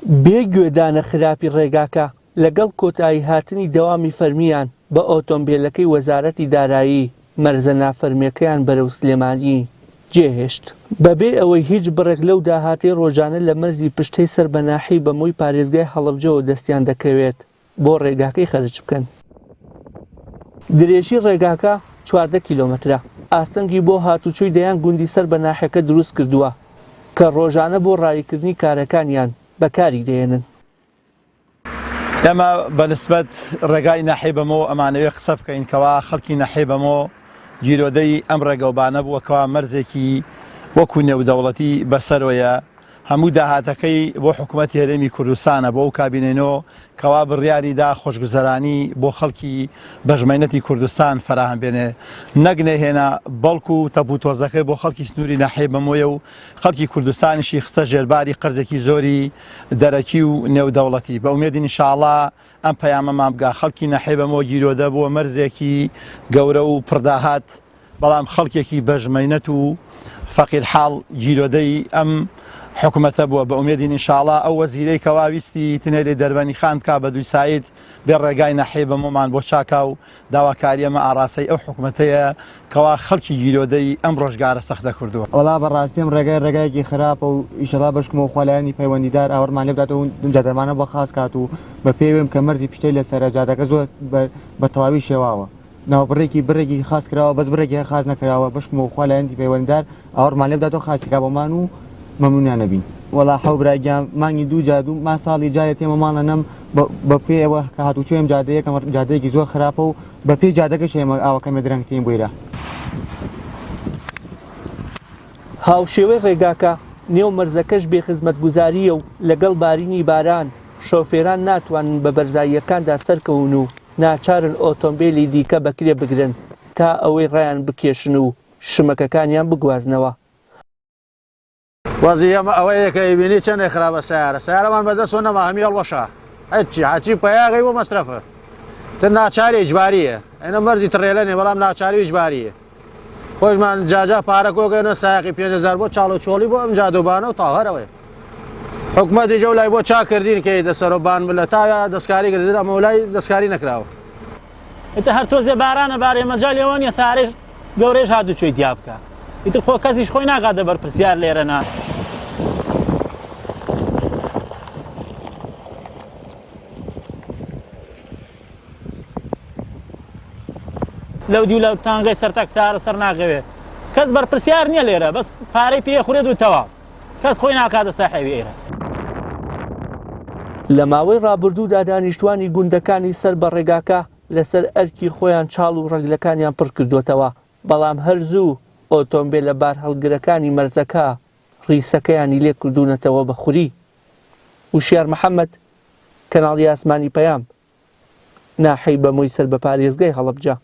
بێگوێدانە خراپی ڕێگاکە لەگەڵ کۆتایی هاتنی دەوامی فەرمیان بە ئۆتۆمبیلەکەی وەزارەتی دارایی مەرزە نافەرمیەکەیان بەرەو سلێمانی جێهێشت. بەبێ ئەوەی هیچ بڕێک لەو داهاتەی ڕۆژانە لە مەرزی پشتەی سەربەناحی بەمۆی پارێزگای هەڵەبجەوە دەستیان دەکەوێت بۆ ڕێگاکەی خەرج بکەن. درێژی ڕێگاکە 14 کیلۆمەترە. ئاستەنگی بۆ هاتوچۆی دەیان گوندی سەربەناحیەکە دروست کردووە کە ڕۆژانە بۆ ڕایکردنی کارەکانیان بەکاری دێنن. ئێمە بەنسبەت ڕێگای ناحێ بەمەوە ئەمانەوێ قسە بکەین کەوا خەڵکی ناحێ بەمەوە گیرۆدەی ئەم ڕێگەوبانە بووەکەوا مەرزێکی وەکو نێودەوڵەتی بەسەرۆیە هەموو داهاتەکەی بۆ حکوومەتی هەرێمی کوردستانە بۆ ئەو کابینێنەوە کەوا بڕیاریدا خۆشگوزەرانی بۆ خەڵکی بەژمەینەتی کوردستان فراهم بێنێ نەک نەهێنا بەڵکو و تەبوتۆزەکەی بۆ خەڵکی سنووری ناحێ بەمۆیە و خەڵکی کوردستانیشی خستە ژێرباری قەرزێکی زۆری دەرەکی و نێودەوڵەتی بە ئومێدی ئینشاءڵڵا ئەم پەیامەمان بگا خەڵکی ناحێ بەمەوە گیرۆدە بۆ مەرزێکی گەورە و پرداهات بەڵام خەڵکێکی بەژمەینەت و فەقیر حاڵ گیرۆدەی ئەم حکوومەتە بووە بە ئومێدی ئینشاءڵڵا ئەو وەزیرەی کەوا ویستی تنێری دەربەنی خان بکا بە دوی ساید بێ ڕێگای ناحێ بەمۆمان بۆ چاکا و داواکاری ئەمە ئاڕاستەی ئەو حکوومەتەیە کەوا خەڵکی گیرۆدەی ئەم ڕۆژگارە سەختە کردووە. وەڵا بەڕاستیم ڕێگایەکی خراپە و ئیشەڵا بەشکمەوە خۆلایانی پەیوەندیدار ئاوەرمان لێ بداتەوە جا دەرمانە بە خاص کات و بە پێوێم کە مەرزی پشتەی لە سەرجادەکە زۆر بە تەواوی شێواوە ناوبڕێکی خاص کراوە بەس بڕێکی خاص نەکراوە بەشکمەوە خۆلایانی پەیوەندیدار ئاوەرمان لێ بداتەوە خاصیکا بۆمان و مەمنونیان نەبین. وەڵا حەوبراگیان مانگی دوو جادوو ما ساڵی جارێت تێمە ماڵە نەم بە پێوە کە هاتوچۆیم جادەیەکەم جادەیەکی زۆر خراپە و بە پێی جادەکەش ئێمە ئاوەکەمە درەنگتیم بوویرە. هاوشێوەی ڕێگاکە نێو مەرزەکەش بێخزمەتگوزاریە و لەگەڵ بارینی باران شۆفێران ناتوانن بە بەرزاییەکاندا سەرکەون و ناچارن ئۆتۆمبیلی دیکە بەکرێ بگرن تا ئەوەی ڕایان بکێشن و شمەکەکانیان بگوازنەوە. وەزی ئەمە ئەوەیە کە ئیبینی چەندێک خراپە سیارەمان بەدەستەوە نەما هەمی هەڵوەشە هەچی پەیاغی بۆ مەسرەفە تر ناچاری ئیجباریە ئەینە مەرزی تڕێلەنێ بەڵام ناچاری ئیجباریە خۆشمان جاجا پارە کۆگەنە سایقی 5,000 بۆ چاڵۆچۆڵی بۆ ئەم جادوبانە و تاهەرەوەی حکومەتی جە لای بۆ چاکردین کە دەسەرۆبان لە تا دەستکاری کردن ئەمە لای دەستکاری نەکراوە ئیتر هەر تۆزێ بارانە بارێ مەجای لێوە نیە سارێش گەورەش هاتوچۆی دیا بکە ئیتر خۆ کەسیش خۆی ناگاتە بەرپرسیار لێرەنا. لەو دی و لەو تانگەی سەرتاک سارە سەر ناغەوێ کەس بەرپرسیار نییە لێرە بەس پارەی پێ خوێت و تەواو کەس خۆی ناکاتە ساحێوی ئێرە. لە ماوەی ڕابردوودا دانیشتوانی گوندەکانی سەر بە ڕێگاکە لەسەر ئەرکی خۆیان چاڵ و ڕەگلەکانیان پڕ کردوتەوە بەڵام هەرزوو ئۆتۆمبیل لە بار هەڵگرەکانی مەرزەکە ڕیسەکەیانی لێ کردوونەتەوە بە خوری. وشیار محەممەد کەناڵی ئاسمانی پەیام ناحەی بەمۆی سەر بە پارێزگای هەڵەبجە.